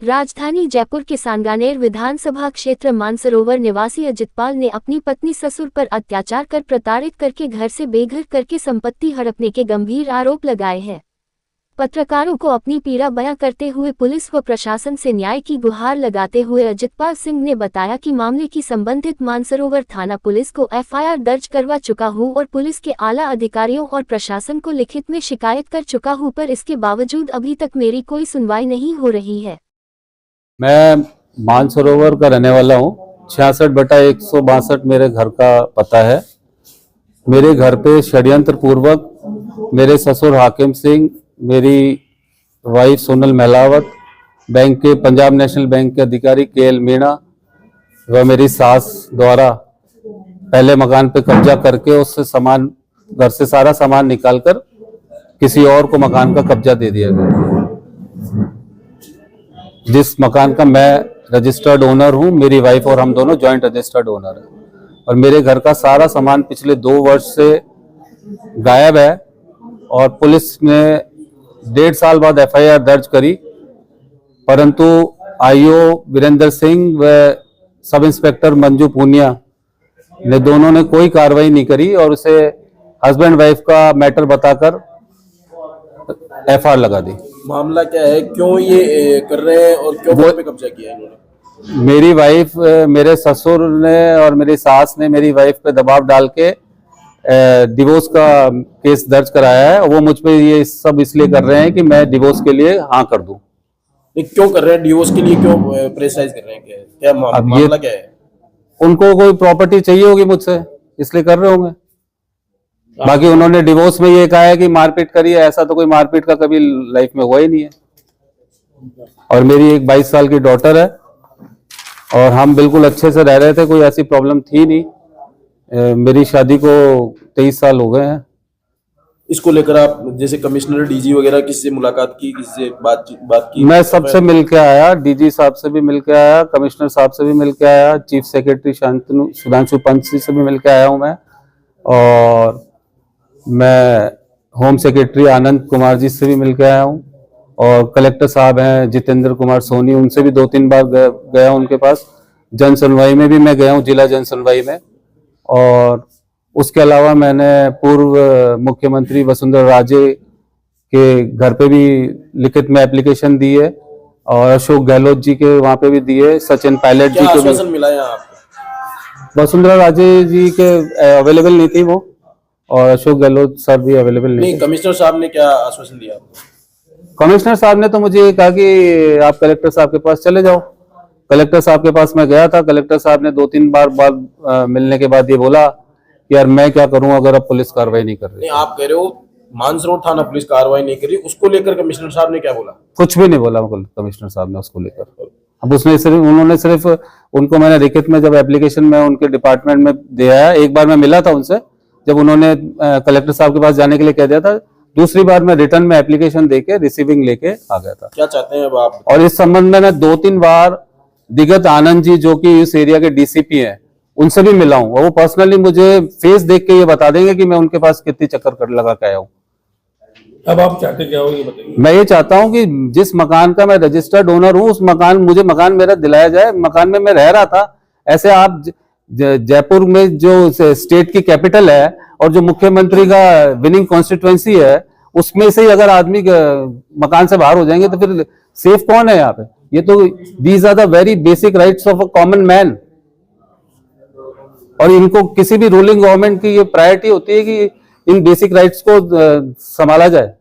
राजधानी जयपुर के सांगानेर विधानसभा क्षेत्र मानसरोवर निवासी अजितपाल ने अपनी पत्नी ससुर पर अत्याचार कर प्रताड़ित करके घर से बेघर करके संपत्ति हड़पने के गंभीर आरोप लगाए हैं। पत्रकारों को अपनी पीड़ा बयां करते हुए पुलिस व प्रशासन से न्याय की गुहार लगाते हुए अजितपाल सिंह ने बताया कि मामले की संबंधित मानसरोवर थाना पुलिस को एफआईआर दर्ज करवा चुका हूं और पुलिस के आला अधिकारियों और प्रशासन को लिखित में शिकायत कर चुका हूं, पर इसके बावजूद अभी तक मेरी कोई सुनवाई नहीं हो रही है। मैं मानसरोवर का रहने वाला हूँ। 66/162 मेरे घर का पता है। मेरे घर पे षड्यंत्र पूर्वक मेरे ससुर हाकिम सिंह, मेरी वाइफ सोनल महलावत, बैंक के पंजाब नेशनल बैंक के अधिकारी केएल मीणा व मेरी सास द्वारा पहले मकान पे कब्जा करके उससे सामान, घर से सारा सामान निकालकर किसी और को मकान का कब्जा दे दिया गया, जिस मकान का मैं रजिस्टर्ड ओनर हूं। मेरी वाइफ और हम दोनों जॉइंट रजिस्टर्ड ओनर हैं और मेरे घर का सारा सामान पिछले 2 वर्ष से गायब है और पुलिस ने 1.5 साल बाद एफआईआर दर्ज करी, परंतु आईओ वीरेंद्र सिंह व सब इंस्पेक्टर मंजू पूनिया ने दोनों ने कोई कार्रवाई नहीं करी और उसे हस्बैंड वाइफ का मैटर बताकर एफआईआर लगा दी। मामला क्या है, क्यों ये कर रहे हैं और क्यों घर पे कब्जा किया इन्होंने? मेरी वाइफ, मेरे ससुर ने और मेरी सास ने मेरी वाइफ पे दबाव डाल के डिवोर्स का केस दर्ज कराया है। वो मुझ पे ये सब इसलिए कर रहे हैं कि मैं डिवोर्स के लिए हाँ कर दूं। क्यों कर रहे हैं डिवोर्स के लिए, क्यों प्रेशराइज कर रहे हैं? क्या मामला क्या है? उनको कोई प्रॉपर्टी चाहिए होगी मुझसे, इसलिए कर रहे होंगे। बाकी उन्होंने डिवोर्स में ये कहा है कि मारपीट करी है, ऐसा तो कोई मारपीट का कभी लाइफ में हुआ ही नहीं है। और मेरी एक 22 साल की डॉटर है और हम बिल्कुल अच्छे से रह रहे थे, कोई ऐसी प्रॉब्लम थी नहीं। मेरी शादी को 23 साल हो गए हैं। इसको लेकर आप जैसे कमिश्नर, डीजी वगैरह किसी से मुलाकात की, किसी से बात की? मैं सबसे मिल के आया, डीजी साहब से भी मिल के आया, कमिश्नर साहब से भी मिल के आया, चीफ सेक्रेटरी सुधांशु पंत से भी मिल के आया हूं मैं, और मैं होम सेक्रेटरी आनंद कुमार जी से भी मिल के आया हूँ, और कलेक्टर साहब हैं जितेंद्र कुमार सोनी, उनसे भी 2-3 बार गया उनके पास। जन सुनवाई में भी मैं गया हूँ, जिला जन सुनवाई में। और उसके अलावा मैंने पूर्व मुख्यमंत्री वसुंधरा राजे के घर पे भी लिखित में एप्लीकेशन दी है और अशोक गहलोत जी के वहाँ पे भी दी है, सचिन पायलट जी के भी। मिला है आपको? वसुंधरा राजे जी के अवेलेबल नहीं थी वो, और अशोक गहलोत सर भी अवेलेबल नहीं। कमिश्नर साहब ने क्या आश्वासन दिया आपको? कमिश्नर साहब ने तो मुझे ये कहा कि आप कलेक्टर साहब के पास चले जाओ। कलेक्टर साहब के पास मैं गया था। कलेक्टर साहब ने 2-3 बार बाद मिलने के बाद ये बोला कि यार मैं क्या करूं अगर अब पुलिस कार्रवाई नहीं कर रही। नहीं, आप कह रहे हो मानसरोवर थाना पुलिस कार्रवाई नहीं करी, उसको लेकर कमिश्नर साहब ने क्या बोला? कुछ भी नहीं बोला कमिश्नर साहब ने उसको लेकर। अब उन्होंने सिर्फ उनको मैंने लिखित में जब एप्लीकेशन में उनके डिपार्टमेंट में दिया है, एक बार मैं मिला था उनसे जब उन्होंने कलेक्टर साहब के पास जाने के लिए कह दिया था। दूसरी बार मैं रिटर्न में एप्लीकेशन देके रिसीविंग लेके आ गया था। क्या चाहते हैं अब आप? और इस संबंध में मैं 2-3 बार दिगत आनंद जी, जो कि इस एरिया के डीसीपी हैं, उनसे भी मिला हूं। वो पर्सनली मुझे फेस देख के ये बता देंगे कि मैं उनके पास कितनी चक्कर लगा के आया हूं। अब आप चाहते क्या हो ये बताइए? मैं ये चाहता हूं कि जिस मकान का मैं रजिस्टर्ड ओनर हूं, उस मुझे मकान मेरा दिलाया जाए। मकान में मैं रह रहा था। ऐसे आप जयपुर में जो स्टेट की कैपिटल है और जो मुख्यमंत्री का विनिंग कॉन्स्टिट्यूएंसी है, उसमें से ही अगर आदमी मकान से बाहर हो जाएंगे तो फिर सेफ कौन है यहाँ पे? ये तो these are the very basic rights of a common man, और इनको किसी भी रूलिंग गवर्नमेंट की ये प्रायोरिटी होती है कि इन बेसिक राइट्स को संभाला जाए।